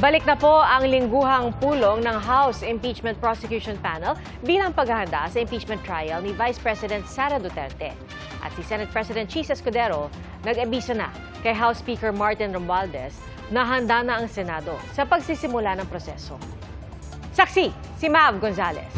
Balik na po ang lingguhang pulong ng House Impeachment Prosecution Panel bilang paghahanda sa impeachment trial ni Vice President Sara Duterte. At si Senate President Chis Escudero nag-abiso na kay House Speaker Martin Romualdez na handa na ang Senado sa pagsisimula ng proseso. Saksi, si Mav Gonzalez.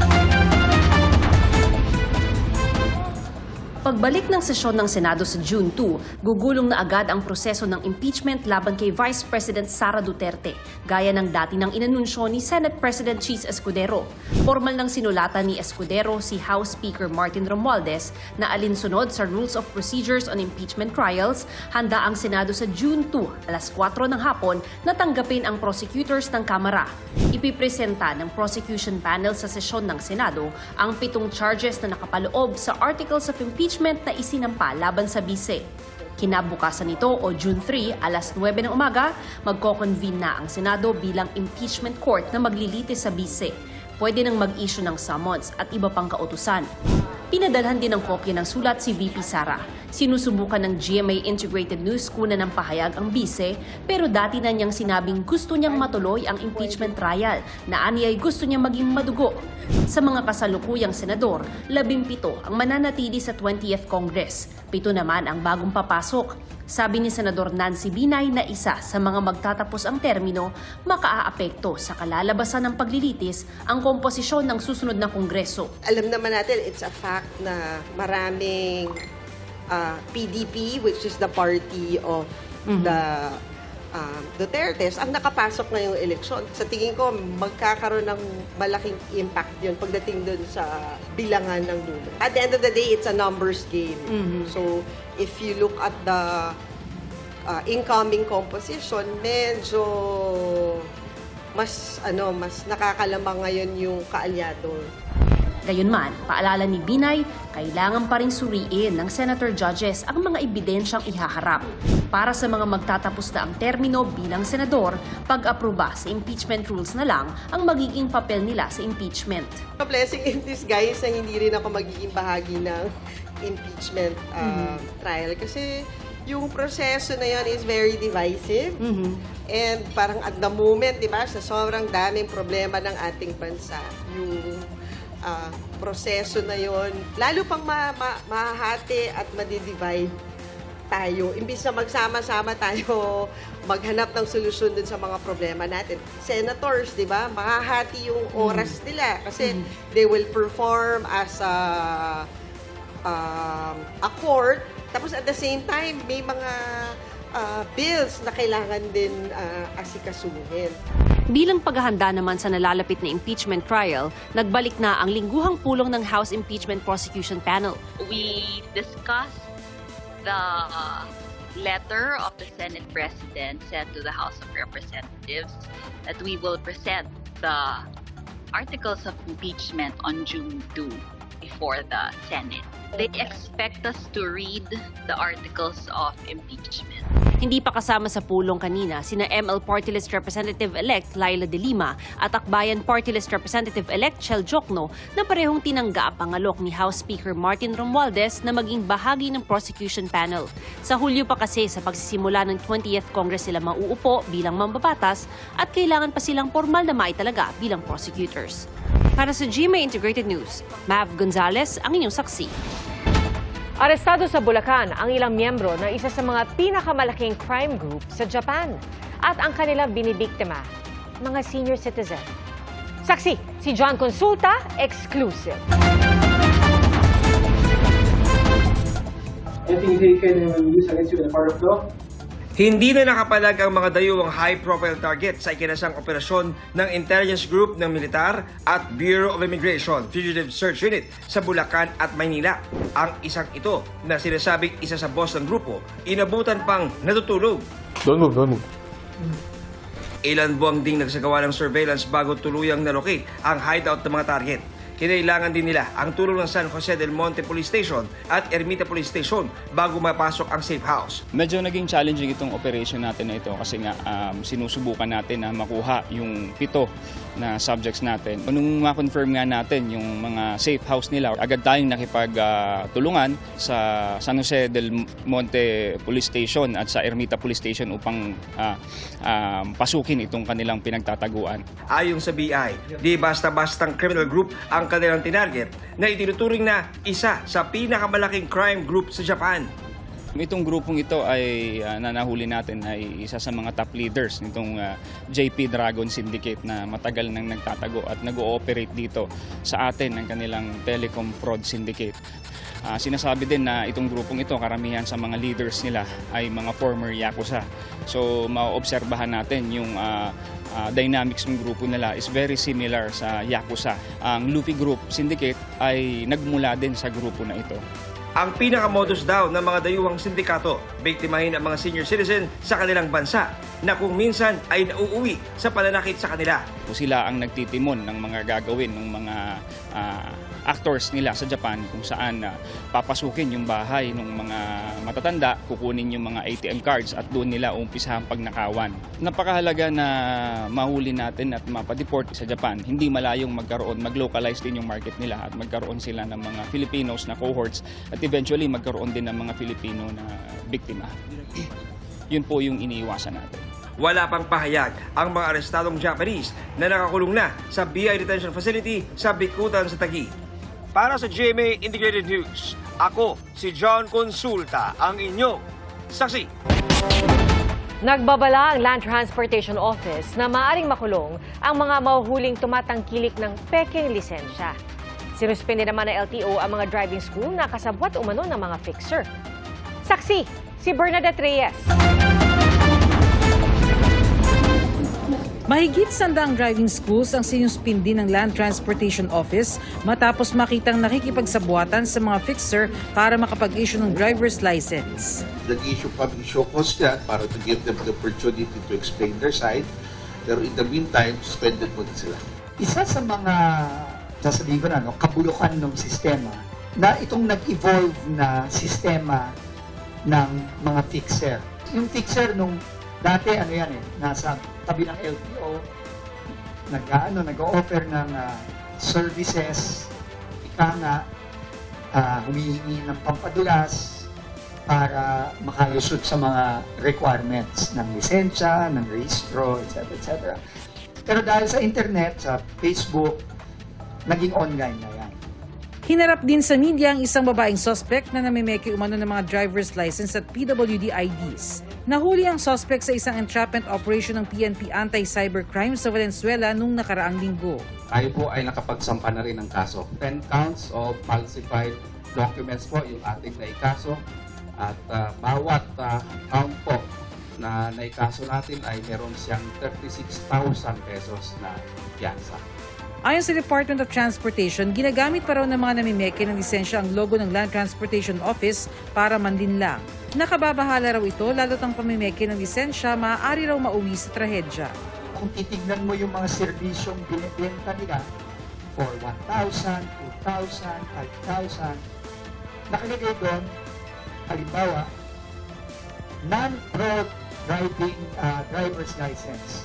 Pagbalik ng sesyon ng Senado sa June 2, gugulong na agad ang proseso ng impeachment laban kay Vice President Sara Duterte, gaya ng dati ng inanunsyo ni Senate President Chis Escudero. Formal ng sinulatan ni Escudero si House Speaker Martin Romualdez na alinsunod sa Rules of Procedures on Impeachment Trials, handa ang Senado sa June 2, alas 4 ng hapon, na tanggapin ang prosecutors ng Kamara. Ipipresenta ng prosecution panel sa sesyon ng Senado ang 7 charges na nakapaloob sa Articles of Impeachment na isinampa laban sa bise. Kinabukasan nito o June 3, alas 9 ng umaga, magko-convene na ang Senado bilang impeachment court na maglilitis sa bise. Pwede nang mag-issue ng summons at iba pang kautusan. Pinadalhan din ng kopya ng sulat si VP Sara. Sinusubukan ng GMA Integrated News kunan ng pahayag ang bise, pero dati na niyang sinabing gusto niyang matuloy ang impeachment trial na aniyay gusto niyang maging madugo. Sa mga kasalukuyang senador, 17 ang mananatili sa 20th Congress. 7 naman ang bagong papasok. Sabi ni Senador Nancy Binay na isa sa mga magtatapos ang termino, makaaapekto sa kalalabasan ng paglilitis ang komposisyon ng susunod na Kongreso. Alam naman natin, it's a fact na maraming PDP, which is the party of the Dutertes, ang nakapasok ngayong eleksyon. Sa tingin ko, magkakaroon ng malaking impact yun pagdating dun sa bilangan ng dulo. At the end of the day, it's a numbers game. So, if you look at the incoming composition, medyo mas nakakalamang ngayon yung kaalyado. Gayunman, paalala ni Binay, kailangan pa rin suriin ng senator judges ang mga ebidensyang ihaharap. Para sa mga magtatapos na ang termino bilang senador, pag-aproba sa impeachment rules na lang ang magiging papel nila sa impeachment. A blessing in disguise na hindi rin ako magiging bahagi ng impeachment trial kasi yung proseso na yun is very divisive. And parang at the moment, di ba, sa sobrang daming problema ng ating bansa, yung proseso na yon, lalo pang mahahati at madidivide tayo. Imbis na magsama-sama tayo maghanap ng solusyon dun sa mga problema natin. Senators, di ba, mahahati yung oras nila kasi they will perform as a court. Tapos at the same time, may mga bills na kailangan din asikasuhin. Bilang paghahanda naman sa nalalapit na impeachment trial, nagbalik na ang lingguhang pulong ng House Impeachment Prosecution Panel. We discussed the letter of the Senate President sent to the House of Representatives that we will present the articles of impeachment on June 2 before the Senate. They expect us to read the articles of impeachment. Hindi pa kasama sa pulong kanina sina ML Party List Representative-elect Laila De Lima at Akbayan Party List Representative-elect Chel Jokno na parehong tinanggap ang alok ni House Speaker Martin Romualdez na maging bahagi ng prosecution panel. Sa Hulyo pa kasi sa pagsisimula ng 20th Congress sila mauupo bilang mambabatas at kailangan pa silang formal na maitalaga bilang prosecutors. Para sa GMA Integrated News, Mav Gonzalez ang inyong saksi. Arestado sa Bulacan ang ilang miyembro ng isa sa mga pinakamalaking crime group sa Japan at ang kanilang binibiktima, mga senior citizen. Saksi, si John Consulta, exclusive. Anything taken and used against you in the court of law? Hindi na nakapalag ang mga dayuhang high-profile target sa ikinasang operasyon ng Intelligence Group ng Militar at Bureau of Immigration Fugitive Search Unit sa Bulacan at Maynila. Ang isang ito na sinasabing isa sa boss ng grupo, inabutan pang natutulog. Don't move. Ilan buwang ding nagsagawa ng surveillance bago tuluyang nalocate ang hideout ng mga target. kinailangan din nila ang tulong ng San Jose del Monte Police Station at Ermita Police Station bago mapasok ang safe house. Medyo naging challenging itong operation natin na ito kasi nga sinusubukan natin na makuha yung 7 na subjects natin. Nung ma-confirm nga natin yung mga safe house nila, agad tayong nakipagtulungan sa San Jose del Monte Police Station at sa Ermita Police Station upang pasukin itong kanilang pinagtataguan. Ayon sa BI, di basta-bastang criminal group ang kanilang tinarget na itinuturing na isa sa pinakamalaking crime group sa Japan. Itong grupong ito ay nanahuli natin ay isa sa mga top leaders nitong JP Dragon Syndicate na matagal nang nagtatago at nag-ooperate dito sa atin ng kanilang telecom fraud syndicate. Sinasabi din na itong grupong ito, karamihan sa mga leaders nila ay mga former Yakuza. So maoobserbahan natin yung dynamics ng grupo nila is very similar sa Yakuza. Ang Luffy Group Syndicate ay nagmula din sa grupo na ito. Ang pinakamodus daw ng mga dayuhang sindikato, biktimahin ang mga senior citizen sa kanilang bansa na kung minsan ay nauuwi sa pananakit sa kanila. Sila ang nagtitimon ng mga gagawin ng mga actors nila sa Japan kung saan papasukin yung bahay ng mga matatanda, kukunin yung mga ATM cards at doon nila umpisahang pagnakawan. Napakahalaga na mahuli natin at mapadeport sa Japan. Hindi malayong mag-localize din yung market nila at magkaroon sila ng mga Filipinos na cohorts at eventually magkaroon din ng mga Filipino na biktima. Yun po yung iniiwasan natin. Wala pang pahayag ang mga arestadong Japanese na nakakulong na sa BI Detention Facility sa Bikutan sa Taguig. Para sa GMA Integrated News, ako si John Consulta, ang inyong saksi. Nagbabala ang Land Transportation Office na maaaring makulong ang mga mahuhuling tumatangkilik ng peking lisensya. Sinuspende naman ng LTO ang mga driving school na kasabwat umano ng mga fixer. Saksi, si Bernadette Reyes. Mahigit 100 driving schools ang sinuspindi ng Land Transportation Office matapos makitang nakikipagsabuatan sa mga fixer para makapag-issue ng driver's license. Nag-issue public show cause yan para to give them the opportunity to explain their side. Pero in the meantime, suspended mo din sila. Isa sa mga, sasabihin ko na, kabulukan ng sistema na itong nag-evolve na sistema ng mga fixer. Yung fixer nung dati, nasa tabi ng LTO, nag-o-offer ng services, humihingi ng pampadulas para makalusot sa mga requirements ng lisensya, ng rehistro, etc. Pero dahil sa internet, sa Facebook, naging online na yan. Hinarap din sa media ang isang babaeng suspect na namimeke umano ng mga driver's license at PWD IDs. Nahuli ang suspect sa isang entrapment operation ng PNP Anti-Cybercrime sa Valenzuela noong nakaraang linggo. Tayo po ay nakapagsampa na rin ng kaso. 10 counts of falsified documents po yung ating naikaso at bawat count po na naikaso natin ay meron siyang 36,000 pesos na piyansa. Ayon sa Department of Transportation, ginagamit pa raw ng mga namimeke ng lisensya ang logo ng Land Transportation Office para manlinlang. Nakababahala raw ito lalo't ang pamimeke ng lisensya maaari raw mauwi sa trahedya. Kung titignan mo yung mga serbisyong binibenta nila for 1,000, 2,000, 5,000, nakalagay doon, halimbawa, non-fraud driving driver's license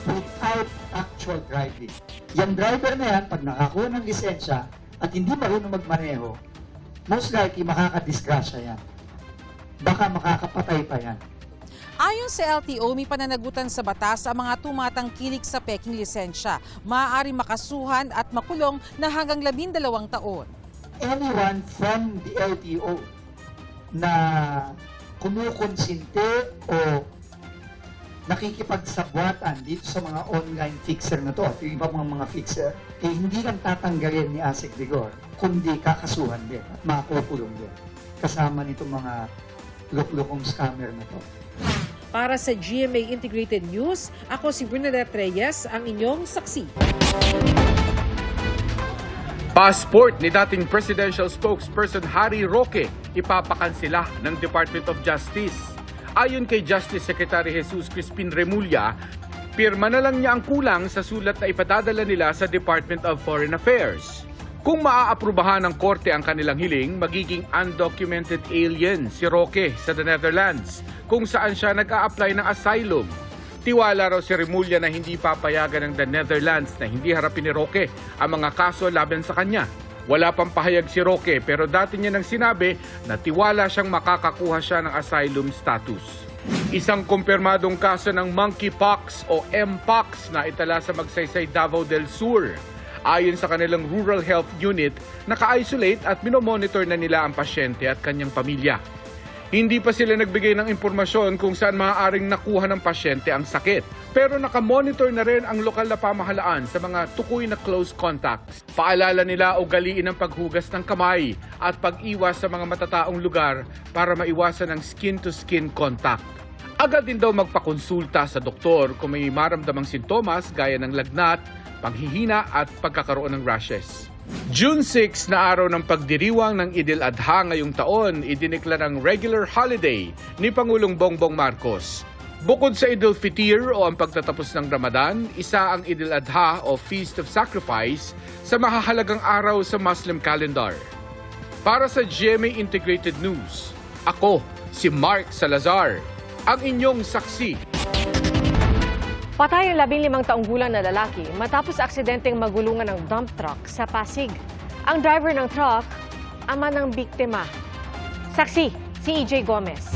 without actual driving. Yung driver na yan, pag nakakuha ng lisensya at hindi marunong magmaneho, most likely makakadisgrasya yan. Baka makakapatay pa yan. Ayon sa LTO, may pananagutan sa batas ang mga tumatangkilik sa peking lisensya. Maaari makasuhan at makulong na hanggang 12 taon. Anyone from the LTO na kumukonsinte o nakikipagsabwatan dito sa mga online fixer na to, at yung iba mga fixer, hindi lang tatanggalin ni ASEC Vigor, kundi kakasuhan din at makakukulong din. Kasama nitong mga luklukong scammer na to. Para sa GMA Integrated News, ako si Bernadette Reyes, ang inyong saksi. Passport ni dating presidential spokesperson Harry Roque ipapakansela ng Department of Justice. Ayon kay Justice Secretary Jesus Crispin Remulla, Pirma na lang niya ang kulang sa sulat na ipadadala nila sa Department of Foreign Affairs. Kung maaaprubahan ng korte ang kanilang hiling, magiging undocumented alien si Roque sa the Netherlands, kung saan siya nag-a-apply ng asylum. Tiwala raw si Remulla na hindi papayagan ng the Netherlands na hindi harapin ni Roque ang mga kaso laban sa kanya. Wala pang pahayag si Roque pero dati niya nang sinabi na tiwala siyang makakakuha siya ng asylum status. Isang kumpirmadong kaso ng monkeypox o Mpox na itala sa Magsaysay, Davao del Sur. Ayon sa kanilang Rural Health Unit, naka-isolate at minomonitor na nila ang pasyente at kanyang pamilya. Hindi pa sila nagbigay ng impormasyon kung saan maaaring nakuha ng pasyente ang sakit. Pero nakamonitor na rin ang lokal na pamahalaan sa mga tukoy na close contacts. Paalala nila ugaliin ang paghugas ng kamay at pag-iwas sa mga matataong lugar para maiwasan ang skin-to-skin contact. Agad din daw magpakonsulta sa doktor kung may maramdamang sintomas gaya ng lagnat, panghihina at pagkakaroon ng rashes. June 6 na araw ng pagdiriwang ng Idil Adha ngayong taon, idineklarang regular holiday ni Pangulong Bongbong Marcos. Bukod sa Idul Fitr o ang pagtatapos ng Ramadan, isa ang Idil Adha o Feast of Sacrifice sa mahahalagang araw sa Muslim calendar. Para sa GMA Integrated News, ako si Mark Salazar, ang inyong saksi. Patay ang 15 taong gulang na lalaki matapos aksidenteng magulungan ng dump truck sa Pasig. Ang driver ng truck, ama ng biktima. Saksi, si EJ Gomez.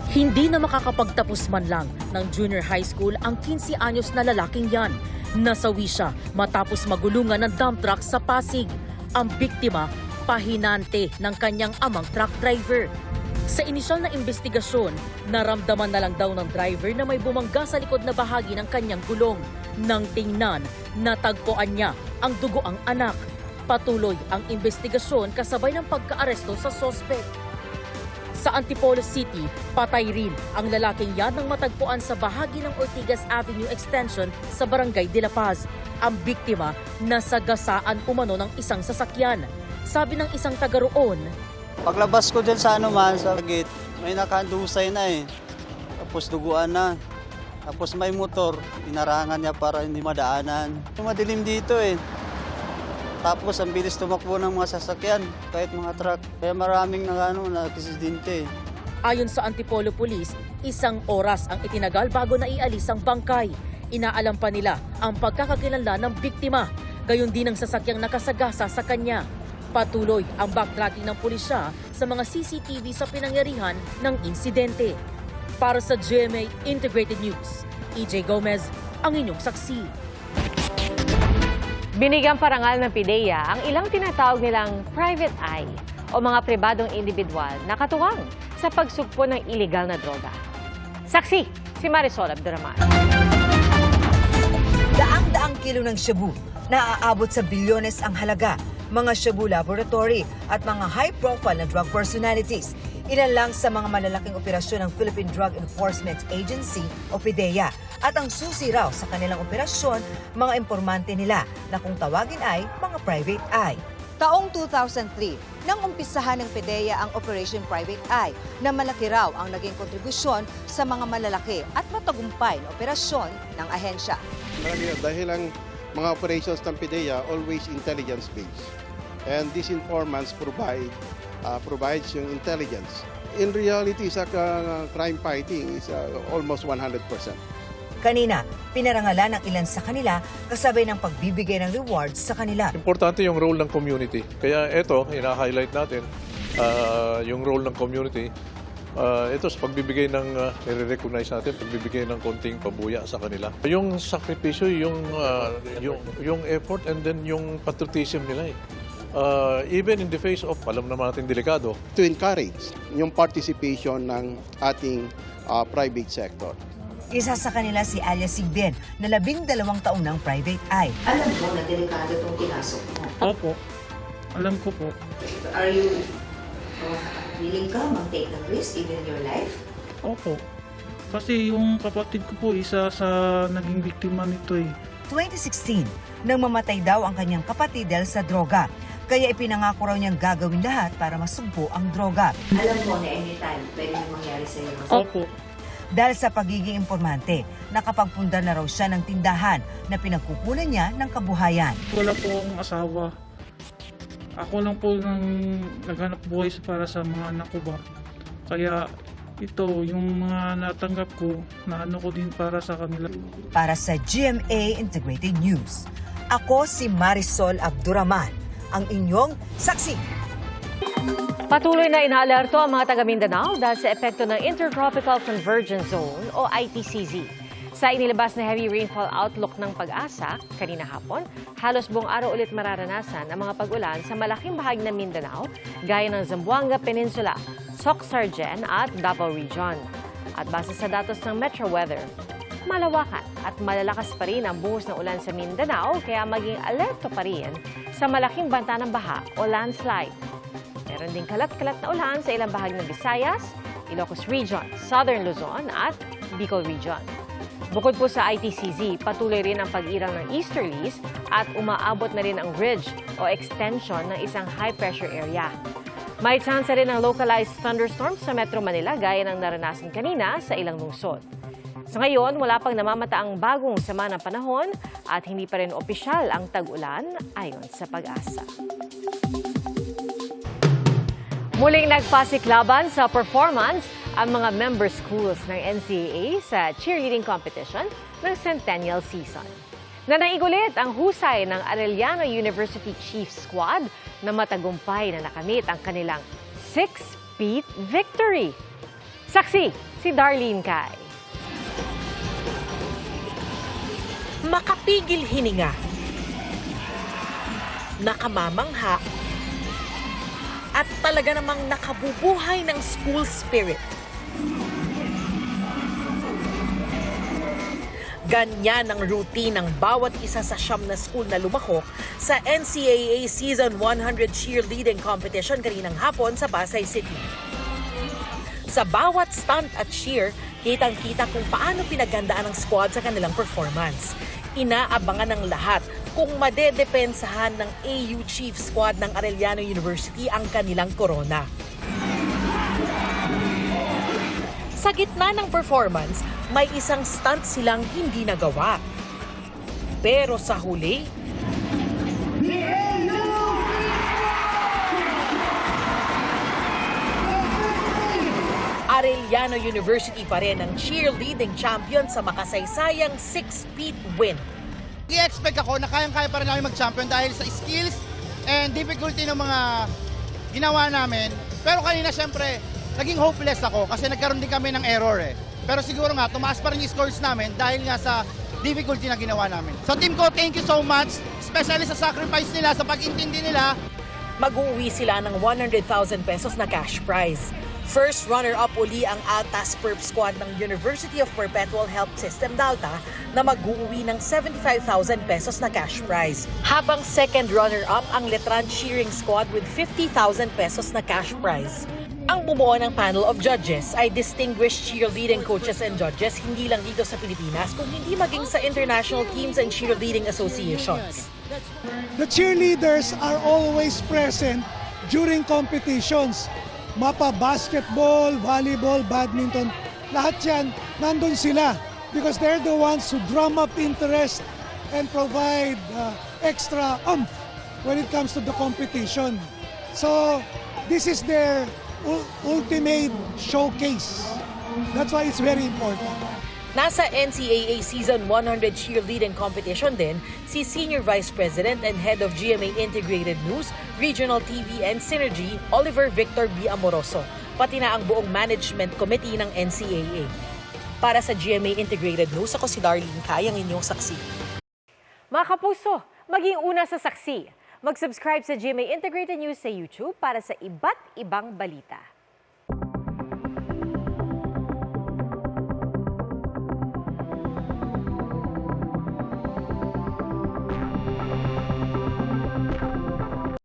Hindi na makakapagtapos man lang ng junior high school ang 15 anyos na lalaking yan. Nasawi siya matapos magulungan ng dump truck sa Pasig. Ang biktima, pahinante ng kanyang amang truck driver. Sa inisyal na investigasyon, naramdaman na lang daw ng driver na may bumangga sa likod na bahagi ng kanyang gulong. Nang tingnan, natagpuan niya ang dugoang anak. Patuloy ang investigasyon kasabay ng pagkaaresto sa sospek. Sa Antipolo City, patay rin ang lalaking yan nang matagpuan sa bahagi ng Ortigas Avenue Extension sa Barangay de la Paz. Ang biktima, nasagasaan umano ng isang sasakyan. Sabi ng isang taga roon, paglabas ko dyan sa sa gate, may nakandusay na eh. Tapos duguan na. Tapos may motor, inarangan niya para hindi madaanan. Madilim dito eh. Tapos ang bilis tumakbo ng mga sasakyan, kahit mga truck. Kaya maraming nag-aksidente. Ayon sa Antipolo Police, 1 oras ang itinagal bago naialis ang bangkay. Inaalam pa nila ang pagkakakilanlan ng biktima. Gayon din ang sasakyang nakasagasa sa kanya. Patuloy ang backtracking ng pulisya sa mga CCTV sa pinangyarihan ng insidente. Para sa GMA Integrated News, EJ Gomez, ang inyong saksi. Binigyang parangal ng PIDEA ang ilang tinatawag nilang private eye o mga pribadong individual na katuwang sa pagsugpo ng illegal na droga. Saksi, si Marisol Abduraman. Daang-daang kilo ng shabu na aabot sa bilyones ang halaga, mga shabu laboratory at mga high-profile na drug personalities. Ilan lang sa mga malalaking operasyon ng Philippine Drug Enforcement Agency o PIDEA. At ang susi raw sa kanilang operasyon, mga impormante nila na kung tawagin ay mga private eye. Taong 2003, nang umpisahan ng PIDEA ang Operation Private Eye na malaki raw ang naging kontribusyon sa mga malalaki at matagumpay na operasyon ng ahensya. Dahil ang mga operations ng PIDEA always intelligence-based. And these informants provides yung intelligence. In reality, sa crime fighting is almost 100%. Kanina, pinarangalan ng ilan sa kanila kasabay ng pagbibigay ng rewards sa kanila. Importante yung role ng community. Kaya ito, ina-highlight natin yung role ng community. Ito sa pagbibigay ng, i-recognize natin, pagbibigay ng konting pabuya sa kanila. Yung sakripisyo, yung effort and then yung patriotism nila eh. Even in the face of, alam naman natin delikado. To encourage yung participation ng ating private sector. Isa sa kanila si Alia Sigben na 12 taong ng private eye. Alam mo na delikado itong pinasok mo? Opo, alam ko po. Are you willing ka mag-take ng risk even your life? Opo, kasi yung kapatid ko po isa sa naging biktima nito eh. 2016, nang mamatay daw ang kanyang kapatid dahil sa droga. Kaya ipinangako raw niyang gagawin lahat para masugpo ang droga. Alam mo na anytime pwede mangyari sa iyo. Opo. dahil sa pagiging impormante. Nakapagpundar na raw siya ng tindahan na pinagkukunan niya ng kabuhayan. Wala po akong asawa. Ako lang po nang naghanap buhay para sa mga anak ko ba. Kaya ito, yung mga natanggap ko, naano ko din para sa kanila. Para sa GMA Integrated News, ako si Marisol Abduraman, ang inyong saksi. Patuloy na inaalerto ang mga taga Mindanao dahil sa epekto ng Intertropical Convergence Zone o ITCZ. Sa inilabas na heavy rainfall outlook ng Pag-asa, kanina hapon, halos buong araw ulit mararanasan ang mga pag-ulan sa malaking bahagi ng Mindanao, gaya ng Zamboanga Peninsula, Soc-Sargen at Davao Region. At base sa datos ng Metro Weather, malawakan at malalakas pa rin ang buhos ng ulan sa Mindanao, kaya maging alerto pa rin sa malaking banta ng baha o landslide. Meron ding kalat-kalat na ulan sa ilang bahagi ng Visayas, Ilocos Region, Southern Luzon at Bicol Region. Bukod po sa ITCZ, patuloy rin ang pag-irang ng easterlies at umaabot na rin ang ridge o extension ng isang high-pressure area. May chance rin ng localized thunderstorms sa Metro Manila gaya ng naranasan kanina sa ilang lungsod. Sa ngayon, wala pang namamataang bagong sama ng panahon at hindi pa rin opisyal ang tag-ulan ayon sa Pag-asa. Muling nagpasiklaban sa performance ang mga member schools ng NCAA sa cheerleading competition ng Centennial Season. Nanaigulit ang husay ng Arellano University Chiefs Squad na matagumpay na nakamit ang kanilang 6-peat victory. Saksi, si Darlene Kai. Makapigil hininga, nakamamangha, at talaga namang nakabubuhay ng school spirit. Ganyan ang routine ng bawat isa sa siyam na school na lumahok sa NCAA Season 100 Cheerleading Competition kaninang hapon sa Pasay City. Sa bawat stunt at cheer, kitang-kita kung paano pinaghandaan ng squad sa kanilang performance. Inaabangan ng lahat kung madedepensahan ng AU Chief Squad ng Arellano University ang kanilang korona. Sa gitna ng performance, may isang stunt silang hindi nagawa. Pero sa huli, Arellano University pa rin ang cheerleading champion sa makasaysayang 6-peat win. I-expect ako na kayang-kaya pa rin namin mag-champion dahil sa skills and difficulty ng mga ginawa namin. Pero kanina syempre, naging hopeless ako kasi nagkaroon din kami ng error eh. Pero siguro nga, tumaas pa rin yung scores namin dahil nga sa difficulty na ginawa namin. So team ko, thank you so much, especially sa sacrifice nila, sa pag-intindi nila. Mag-uwi sila ng 100,000 pesos na cash prize. First runner-up uli ang Altas Perp Squad ng University of Perpetual Health System Dalta na mag-uwi ng 75,000 pesos na cash prize. Habang second runner-up ang Letran Cheering Squad with 50,000 pesos na cash prize. Ang bumuo ng panel of judges ay distinguished cheerleading coaches and judges hindi lang dito sa Pilipinas kung hindi maging sa international teams and cheerleading associations. The cheerleaders are always present during competitions. Mapa basketball, volleyball, badminton, lahat yan, nandun sila because they're the ones who drum up interest and provide extra oomph when it comes to the competition. So this is their ultimate showcase. That's why it's very important. Nasa NCAA Season 100 Cheerleading Competition din si Senior Vice President and Head of GMA Integrated News, Regional TV and Synergy, Oliver Victor B. Amoroso, pati na ang buong Management Committee ng NCAA. Para sa GMA Integrated News, ako si Darlene Kai, ang inyong saksi. Mga kapuso, maging una sa saksi. Mag-subscribe sa GMA Integrated News sa YouTube para sa iba't ibang balita.